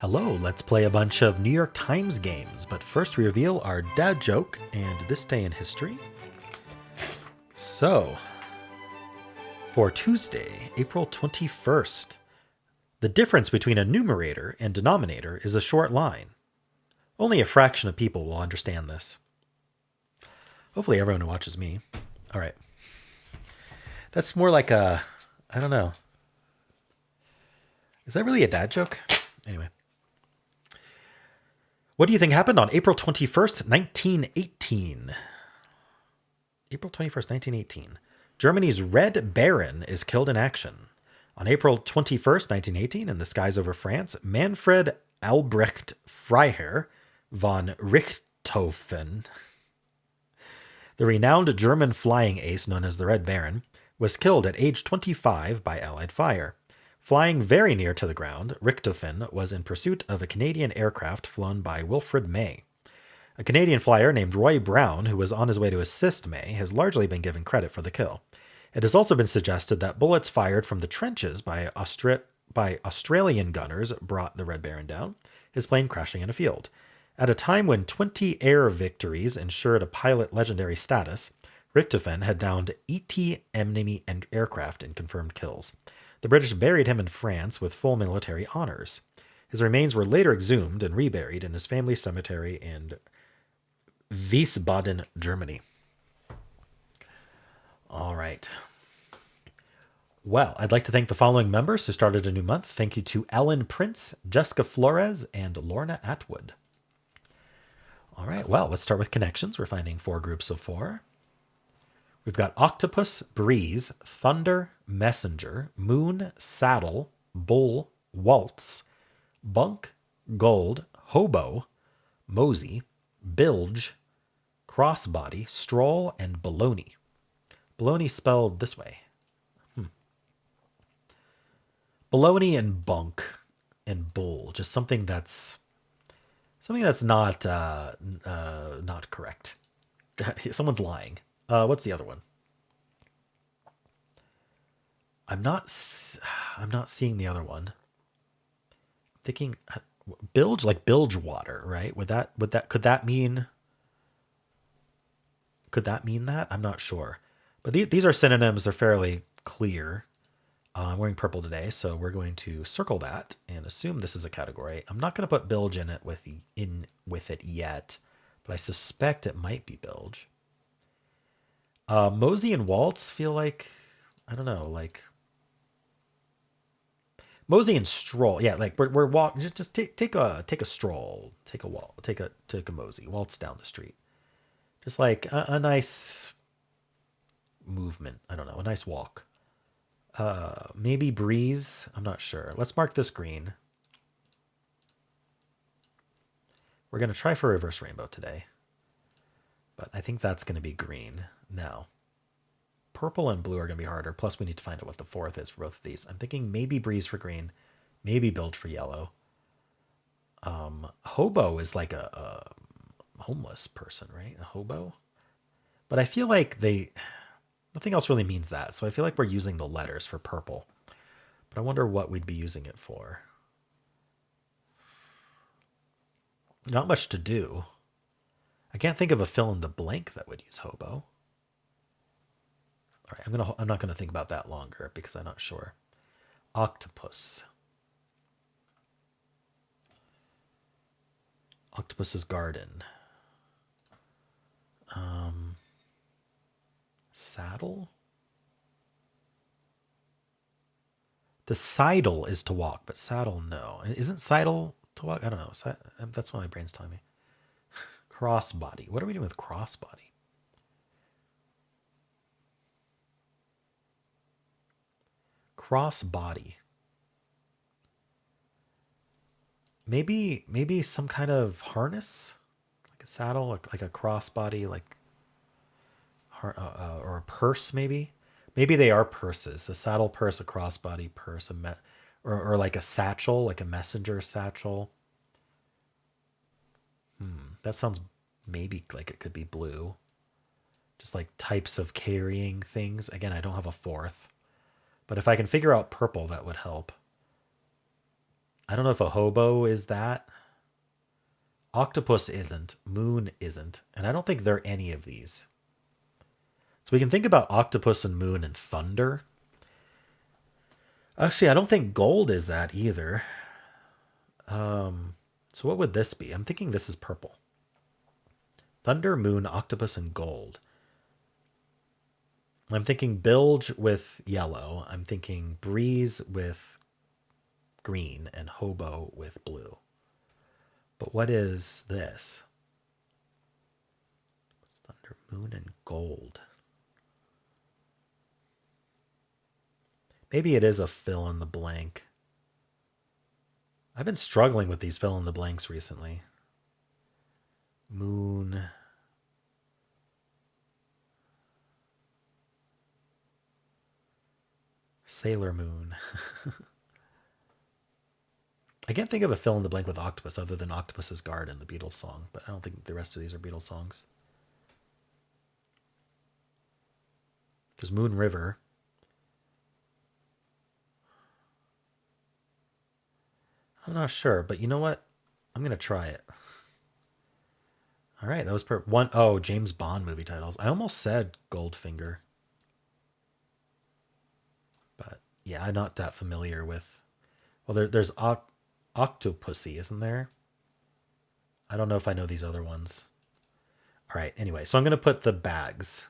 Hello, let's play a bunch of New York Times games, but first we reveal our dad joke and this day in history. So, for Tuesday, April 21st, the difference between a numerator and denominator is a short line. Only a fraction of people will understand this. Hopefully everyone who watches me. All right. That's more like I don't know. Is that really a dad joke? Anyway. What do you think happened on April 21st, 1918? April 21st, 1918. Germany's Red Baron is killed in action. On April 21st, 1918, in the skies over France, Manfred Albrecht Freiherr von Richthofen, the renowned German flying ace known as the Red Baron, was killed at age 25 by Allied fire. Flying very near to the ground, Richthofen was in pursuit of a Canadian aircraft flown by Wilfrid May. A Canadian flyer named Roy Brown, who was on his way to assist May, has largely been given credit for the kill. It has also been suggested that bullets fired from the trenches by Australian gunners brought the Red Baron down, his plane crashing in a field. At a time when 20 air victories ensured a pilot legendary status, Richthofen had downed 80 enemy aircraft in confirmed kills. The British buried him in France with full military honors. His remains were later exhumed and reburied in his family cemetery in Wiesbaden, Germany. All right. Well, I'd like to thank the following members who started a new month. Thank you to Ellen Prince, Jessica Flores, and Lorna Atwood. All right, well, let's start with connections. We're finding 4 groups of 4. We've got Octopus, Breeze, Thunder, Messenger, Moon, Saddle, Bull, Waltz, Bunk, Gold, Hobo, Mosey, Bilge, Crossbody, Stroll, and Baloney. Baloney spelled this way. Baloney and Bunk and Bull, just something that's not correct. Someone's lying. What's the other one? I'm not seeing the other one. I'm thinking bilge, like bilge water, right? Could that mean that? I'm not sure. But these are synonyms. They're fairly clear. I'm wearing purple today, so we're going to circle that and assume this is a category. I'm not going to put bilge in it with it yet, but I suspect it might be bilge. Mosey and Waltz feel like, I don't know, like Mosey and Stroll. Yeah, like we're walking. Just take a stroll, take a Mosey, waltz down the street. Just like a nice movement. I don't know, a nice walk. Maybe Breeze. I'm not sure. Let's mark this green. We're gonna try for reverse rainbow today, but I think that's gonna be green now. Purple and blue are going to be harder. Plus, we need to find out what the 4th is for both of these. I'm thinking maybe Breeze for green, maybe Bilge for yellow. Hobo is like a homeless person, right? A hobo. But I feel like nothing else really means that. So I feel like we're using the letters for purple. But I wonder what we'd be using it for. Not much to do. I can't think of a fill in the blank that would use hobo. All right, I'm not gonna think about that longer because I'm not sure. Octopus. Octopus's garden. Saddle. The sidle is to walk, but saddle no. Isn't sidle to walk? I don't know. That's what my brain's telling me. Crossbody. What are we doing with crossbody? Crossbody. Maybe some kind of harness, like a saddle, like a crossbody, like or a purse. Maybe they are purses: a saddle purse, a crossbody purse, or like a satchel, like a messenger satchel. That sounds maybe like it could be blue. Just like types of carrying things. Again, I don't have a 4th. But if I can figure out purple, that would help. I don't know if a hobo is that. Octopus isn't. Moon isn't. And I don't think they're any of these. So we can think about octopus and moon and thunder. Actually, I don't think gold is that either. So what would this be? I'm thinking this is purple. Thunder, moon, octopus, and gold. I'm thinking bilge with yellow. I'm thinking breeze with green and hobo with blue. But what is this? Thunder, moon, and gold. Maybe it is a fill in the blank. I've been struggling with these fill in the blanks recently. Moon. Sailor Moon. I can't think of a fill in the blank with octopus other than Octopus's Garden, the Beatles song, but I don't think the rest of these are Beatles songs. There's Moon River. I'm not sure, but you know what? I'm going to try it. All right, that was one. Oh, James Bond movie titles. I almost said Goldfinger. But yeah, I'm not that familiar with. Well, there's Octopussy, isn't there? I don't know if I know these other ones. All right, anyway, so I'm going to put the bags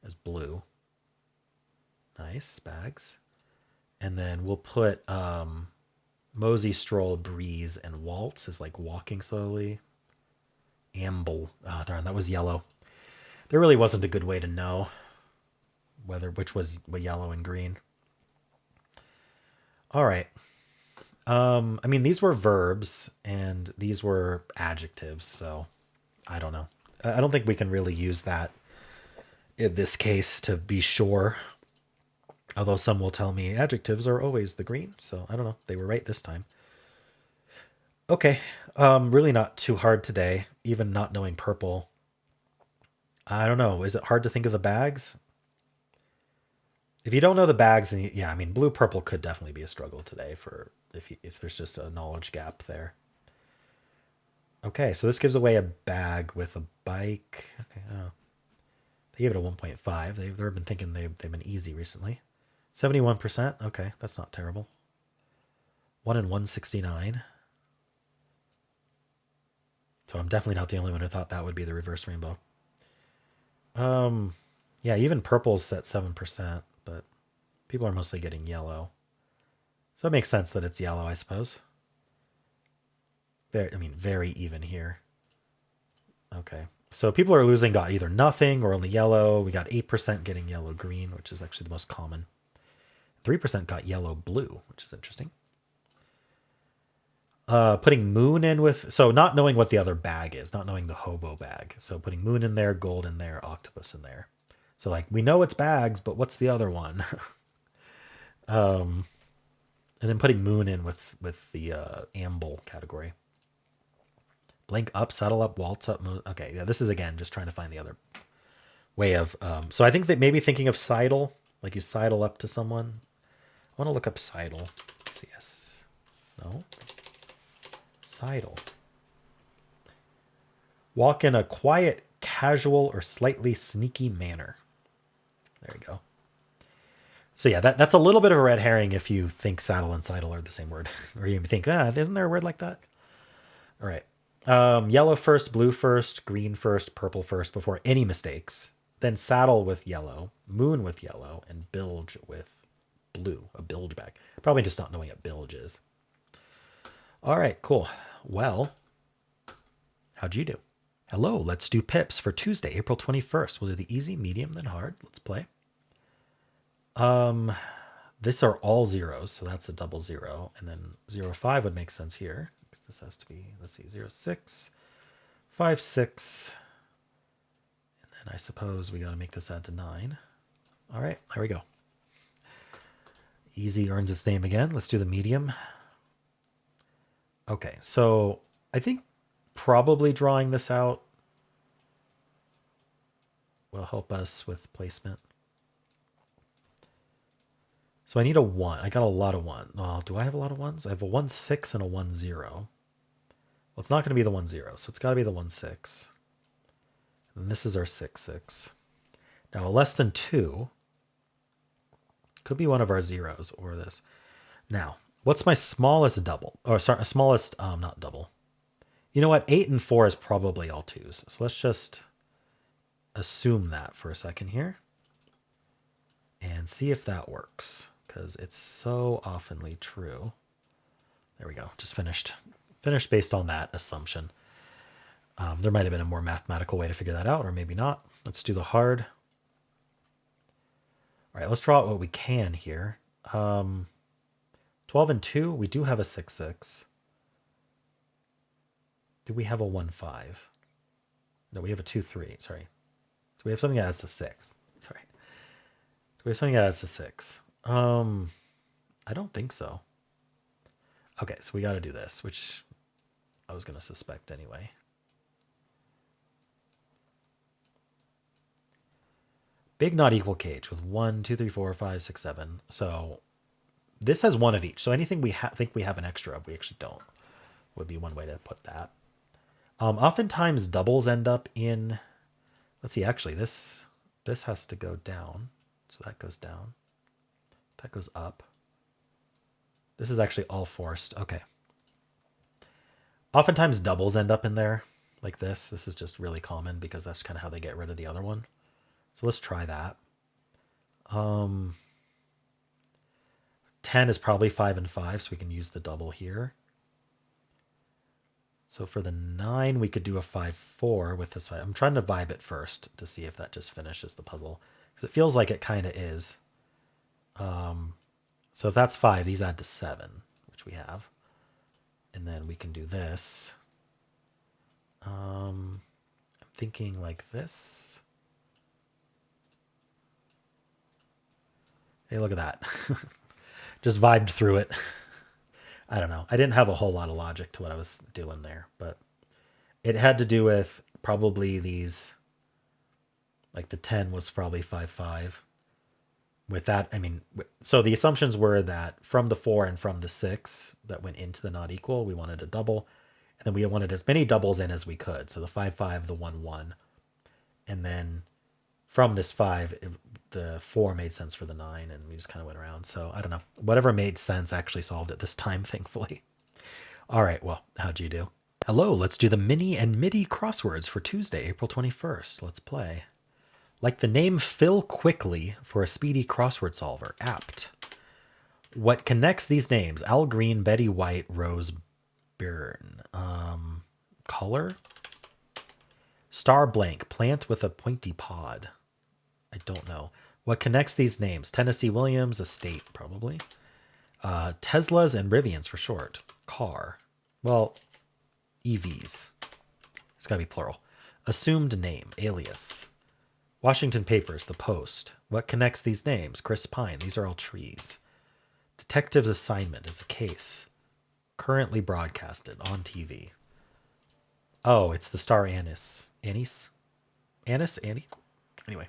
as blue. Nice, bags. And then we'll put Mosey, Stroll, Breeze, and Waltz is like walking slowly. Amble. Oh, darn, that was yellow. There really wasn't a good way to know which was yellow and green. All right. I mean, these were verbs and these were adjectives, so I don't know. I don't think we can really use that in this case to be sure. Although some will tell me adjectives are always the green, so I don't know. They were right this time. Okay, really not too hard today, even not knowing purple. I don't know. Is it hard to think of the bags? If you don't know the bags, and yeah, I mean, blue purple could definitely be a struggle today for if there's just a knowledge gap there. Okay, so this gives away a bag with a bike. Okay, oh. They gave it a 1.5. They've been thinking they've been easy recently. 71%. Okay, that's not terrible. 1 in 169. So I'm definitely not the only one who thought that would be the reverse rainbow. Yeah, even purple's at 7%, but people are mostly getting yellow. So it makes sense that it's yellow, I suppose. Very even here. Okay. So people are losing got either nothing or only yellow. We got 8% getting yellow green, which is actually the most common. 3% got yellow blue, which is interesting. Putting moon in with, so not knowing what the other bag is, not knowing the hobo bag. So putting moon in there, gold in there, octopus in there. So like we know it's bags, but what's the other one? And then putting moon in with the amble category. Blank up, saddle up, waltz up. Okay, yeah, this is again just trying to find the other way of. So I think that maybe thinking of sidle, like you sidle up to someone. I want to look up sidle. Yes. No. Sidle. Walk in a quiet, casual, or slightly sneaky manner. There you go. So yeah, that's a little bit of a red herring if you think saddle and sidle are the same word. Or you think, isn't there a word like that? All right. Yellow first, blue first, green first, purple first before any mistakes. Then saddle with yellow, moon with yellow, and bilge with blue, a bilge bag. Probably just not knowing what bilge is. All right, cool. Well, how'd you do? Hello, let's do pips for Tuesday, April 21st. We'll do the easy, medium, then hard. Let's play. These are all zeros, so that's a double zero. And then 0, 5 would make sense here. This has to be, let's see, 0, 6, 5, 6. And then I suppose we got to make this add to 9. All right, there we go. Easy earns its name again. Let's do the medium. Okay, so I think probably drawing this out will help us with placement. So I need a 1. I got a lot of 1. Oh, do I have a lot of 1s? I have a 1, 6 and a 1, 0. Well, it's not going to be the 1, 0, so it's got to be the 1, 6. And this is our 6, 6. Now, a less than 2 could be one of our zeros or this. Now, what's my smallest double? Or sorry, smallest, not double. You know what? 8 and 4 is probably all 2s. So let's just assume that for a second here and see if that works, because it's so oftenly true. There we go. Just finished based on that assumption. There might have been a more mathematical way to figure that out, or maybe not. Let's do the hard. All right, let's draw out what we can here. 12 and 2, we do have a 6, 6. Do we have a 1, 5? No, we have a 2, 3. Sorry. Do we have something that adds to 6? Sorry. Do we have something that adds to 6? I don't think so. Okay, so we got to do this, which I was going to suspect anyway. Big not equal cage with 1, 2, 3, 4, 5, 6, 7. So this has 1 of each. So anything we think we have an extra of, we actually don't. Would be one way to put that. Oftentimes doubles end up in, let's see, actually this has to go down. So that goes down. That goes up. This is actually all forced. Okay. Oftentimes doubles end up in there like this. This is just really common because that's kind of how they get rid of the other one. So let's try that. 10 is probably 5 and 5, so we can use the double here. So for the 9, we could do a 5, 4 with this. I'm trying to vibe it first to see if that just finishes the puzzle, because it feels like it kind of is. So if that's 5, these add to 7, which we have. And then we can do this. I'm thinking like this. Hey, look at that. Just vibed through it. I don't know. I didn't have a whole lot of logic to what I was doing there, but it had to do with probably these, like the 10 was probably 5, 5. With that, I mean, so the assumptions were that from the 4 and from the 6 that went into the not equal, we wanted a double. And then we wanted as many doubles in as we could. So the 5, 5, the 1, 1. And then from this 5, the 4 made sense for the 9, and we just kind of went around. So I don't know. Whatever made sense actually solved it this time, thankfully. All right, well, how'd you do? Hello, let's do the mini and Midi crosswords for Tuesday, April 21st. Let's play. Like the name Fill Quickly for a speedy crossword solver. Apt. What connects these names? Al Green, Betty White, Rose Byrne. Color? Star blank. Plant with a pointy pod. I don't know. What connects these names? Tennessee Williams, estate, probably. Teslas and Rivians for short. Car. Well, EVs. It's got to be plural. Assumed name. Alias. Washington Papers, The Post. What connects these names? Chris Pine. These are all trees. Detective's assignment is a case. Currently broadcasted on TV. Oh, it's the star Anise. Anise? Anise? Annie? Anyway.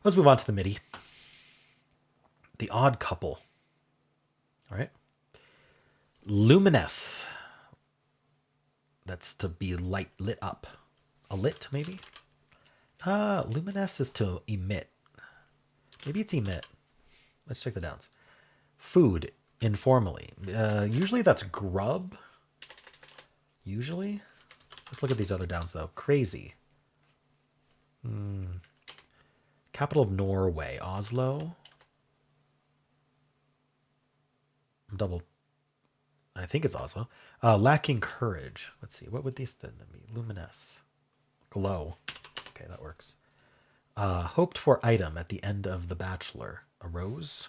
Let's move on to the MIDI. The Odd Couple. All right. Luminesce. That's to be lit up. A lit, maybe? Luminesce is to emit. Maybe it's emit. Let's check the downs. Food, informally. Usually that's grub. Usually. Let's look at these other downs, though. Crazy. Capital of Norway. Oslo. Double. I think it's Oslo. Lacking courage. Let's see. What would these then be? Luminesce. Glow. Okay, that works. Hoped for item at the end of The Bachelor. A rose.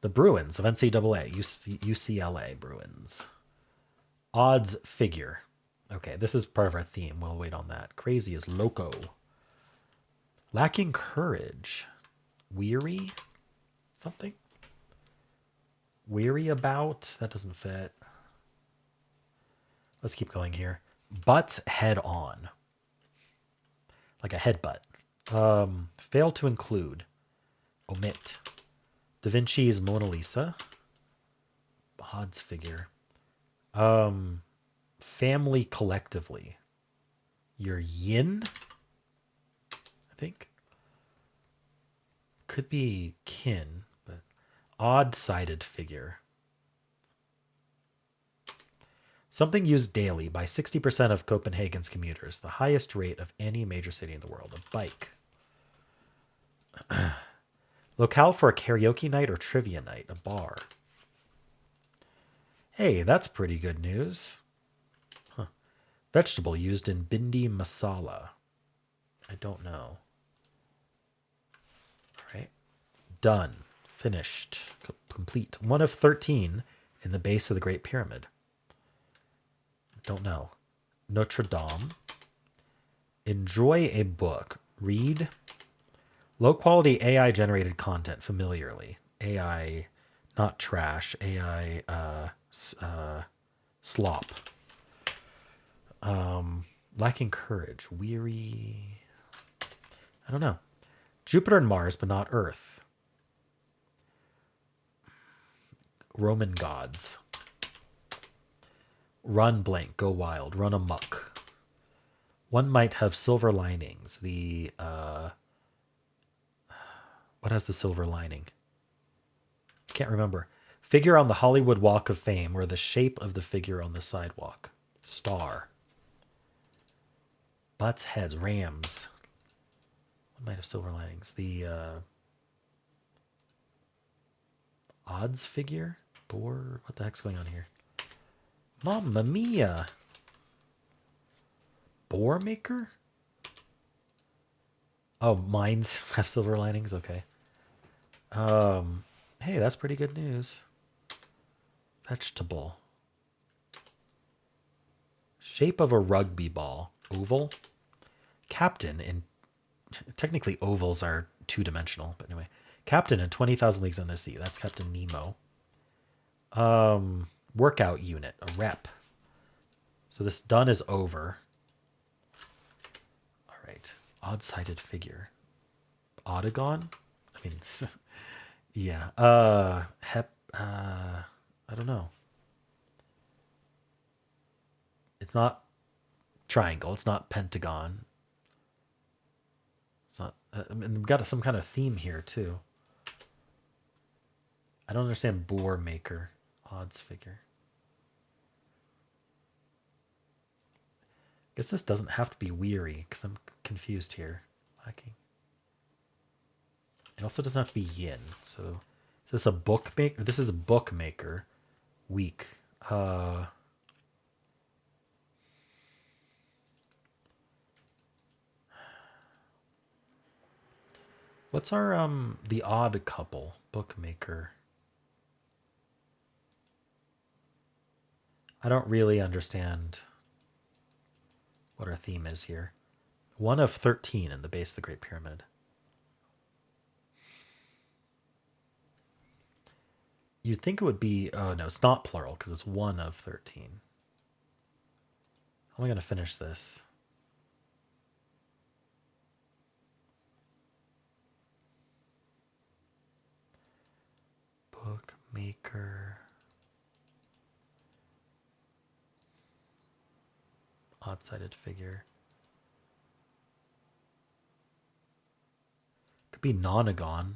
The Bruins of NCAA. UCLA Bruins. Odds figure. Okay, this is part of our theme. We'll wait on that. Crazy is loco. Lacking courage. Weary? Something? Weary about? That doesn't fit. Let's keep going here. Butts head on. Like a headbutt. Fail to include. Omit. Da Vinci's Mona Lisa. Odds figure. Family collectively. Your yin, I think. Could be kin, but odd-sided figure. Something used daily by 60% of Copenhagen's commuters, the highest rate of any major city in the world. A bike. Locale for a karaoke night or trivia night. A bar. Hey, that's pretty good news. Huh. Vegetable used in bindi masala. I don't know. All right. Done. Finished. Complete. 1 of 13 in the base of the Great Pyramid. Don't know. Notre Dame. Enjoy a book. Read. Low quality AI generated content familiarly. AI, not trash. AI slop. Lacking courage. Weary. I don't know. Jupiter and Mars, but not Earth. Roman gods. Run blank, go wild, run amok. One might have silver linings. The what has the silver lining? Can't remember. Figure on the Hollywood Walk of Fame, or the shape of the figure on the sidewalk. Star. Butts, heads, rams. One might have silver linings. The odds figure? Boar? What the heck's going on here? Mamma mia. Boar maker? Oh, mines have silver linings? Okay. Hey, that's pretty good news. Vegetable. Shape of a rugby ball. Oval. Captain in... Technically, ovals are two-dimensional, but anyway. Captain in 20,000 Leagues Under the Sea. That's Captain Nemo. Workout unit. A rep. So this done is over. All right. Odd-sided figure. Otagon? I mean, yeah. I don't know. It's not triangle. It's not pentagon. It's not. I mean, we've got some kind of theme here too. I don't understand boar maker. Odds figure. Guess this doesn't have to be weary because I'm confused here. Lacking. It also doesn't have to be yin. So is this a bookmaker? This is a bookmaker. Weak. What's our the odd couple? Bookmaker. I don't really understand what our theme is here. 1 of 13 in the base of the Great Pyramid. You'd think it would be... Oh, no, it's not plural because it's 1 of 13. How am I going to finish this? Bookmaker. Odd-sided figure. Could be nonagon.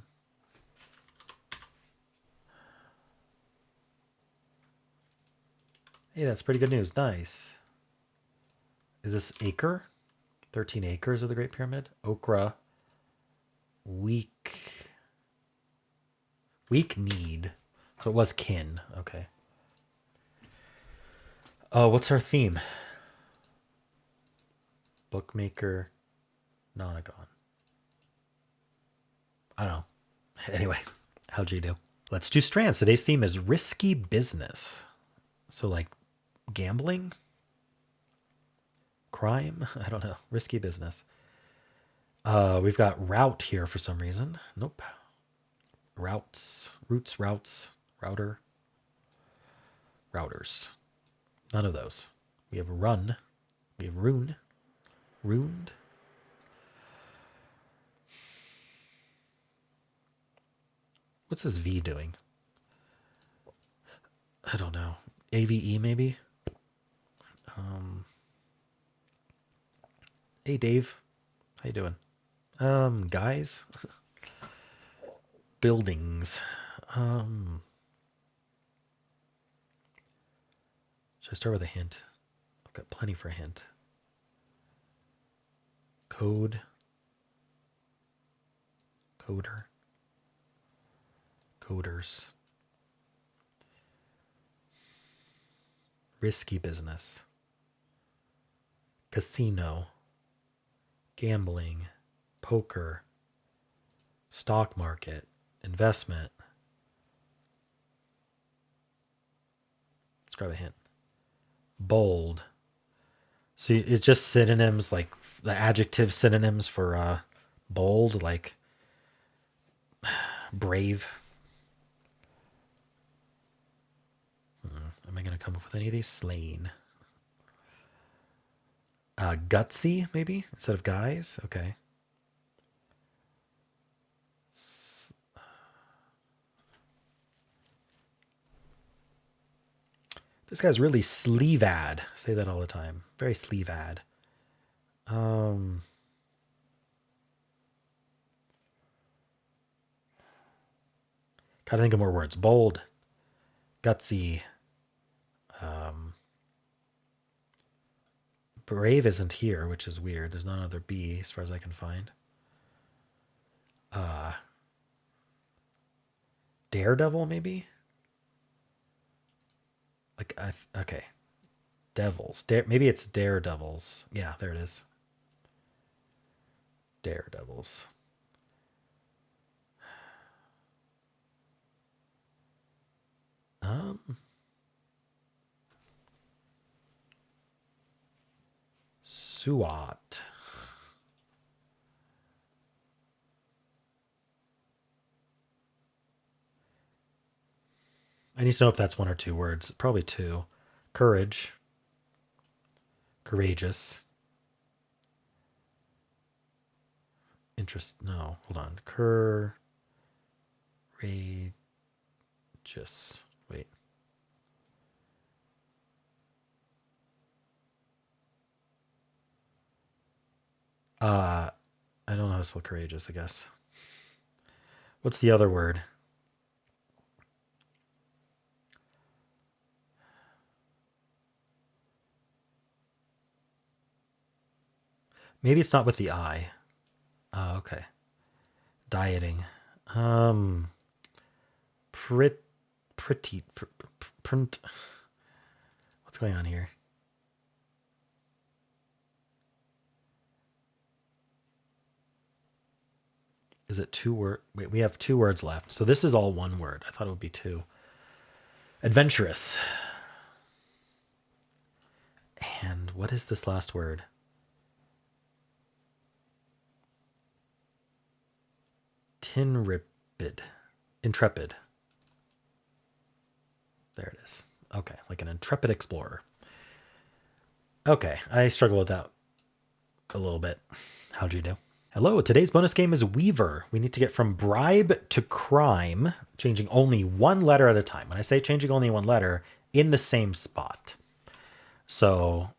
Hey, that's pretty good news. Nice. Is this acre? 13 acres of the Great Pyramid? Okra. Weak. Weak need. So it was kin. Okay. Oh, what's our theme? Bookmaker. Nonagon. I don't know. Anyway, how'd you do? Let's do strands. Today's theme is risky business. So like gambling? Crime? I don't know. Risky business. We've got route here for some reason. Nope. Routes. Routes, routes. Router. Routers. None of those. We have run. We have rune. Runed. What's this V doing? I don't know. AVE maybe? Hey Dave. How you doing? Guys? Buildings. Should I start with a hint? I've got plenty for a hint. Code. Coder. Coders. Risky business. Casino. Gambling. Poker. Stock market. Investment. Let's grab a hint. Bold. So it's just synonyms, like the adjective synonyms for bold, like brave. Am I going to come up with any of these? Slain. Gutsy, maybe, instead of guys? Okay. This guy's really sleeve-ad. Say that all the time. Very sleeve-ad. Gotta think of more words. Bold. Gutsy. Brave isn't here, which is weird. There's not another B as far as I can find. Daredevil, maybe? Like, okay. Devils. Maybe it's daredevils. Yeah, there it is. Daredevils. SWAT. I need to know if that's one or two words. Probably two. Courage. Courageous. Interest. No, hold on. Courageous. Wait. I don't know how to spell courageous, I guess. What's the other word? Maybe it's not with the I. Oh, okay. Dieting. Pretty. Print. What's going on here? Is it two word? Wait, we have two words left. So this is all one word. I thought it would be two. Adventurous. And what is this last word? Tinripid. Intrepid. There it is. Okay, like an intrepid explorer. Okay, I struggle with that a little bit. How'd you do? Hello, today's bonus game is Weaver. We need to get from bribe to crime, changing only one letter at a time. When I say changing only one letter, in the same spot. So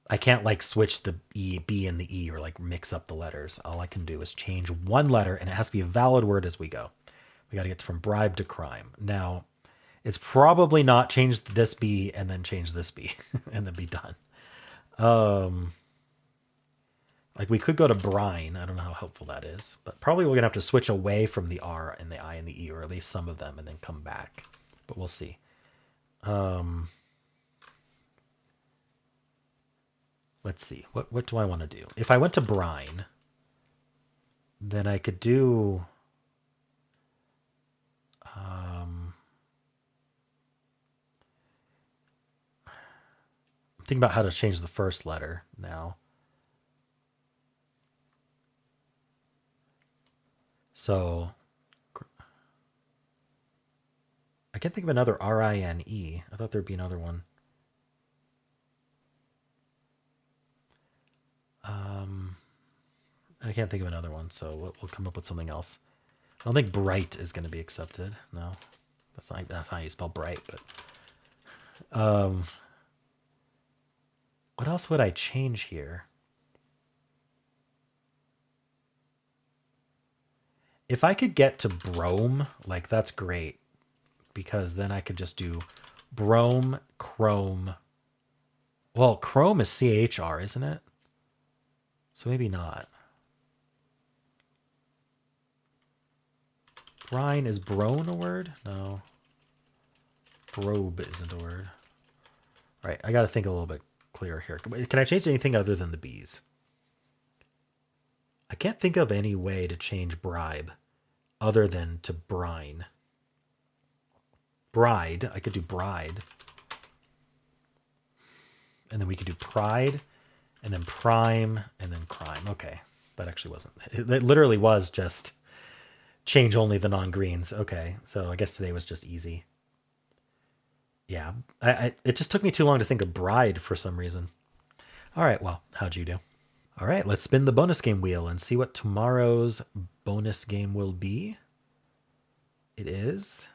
I can't like switch the B and the E or like mix up the letters. All I can do is change one letter, and it has to be a valid word as we go. We got to get from bribe to crime. Now, it's probably not change this B and then change this B and then be done. Like we could go to brine. I don't know how helpful that is, but probably we're gonna have to switch away from the R and the I and the E, or at least some of them, and then come back. But we'll see. Let's see. What do I want to do? If I went to brine, then I could do. I'm thinking about how to change the first letter now. So I can't think of another R-I-N-E. I thought there'd be another one. I can't think of another one, so we'll come up with something else. I don't think bright is going to be accepted. No, that's not how you spell bright. But what else would I change here? If I could get to brome, like that's great, because then I could just do brome, chrome. Well, chrome is CHR, isn't it? So maybe not. Brine, is brone a word? No. Brobe isn't a word. All right, I got to think a little bit clearer here. Can I change anything other than the B's? I can't think of any way to change bribe other than to brine. Bride, I could do bride. And then we could do pride, and then prime, and then crime. Okay, that actually wasn't. It literally was just change only the non-greens. Okay, so I guess today was just easy. Yeah, it just took me too long to think of bride for some reason. All right, well, how'd you do? All right, let's spin the bonus game wheel and see what tomorrow's bonus game will be. It is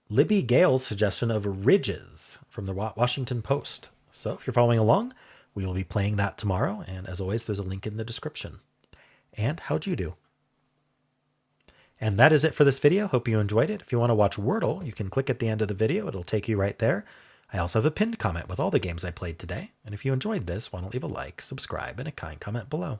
Libby Gale's suggestion of Ridges from the Washington Post. So if you're following along, we will be playing that tomorrow. And as always, there's a link in the description. And how'd you do? And that is it for this video. Hope you enjoyed it. If you want to watch Wordle, you can click at the end of the video. It'll take you right there. I also have a pinned comment with all the games I played today. And if you enjoyed this, why don't leave a like, subscribe, and a kind comment below.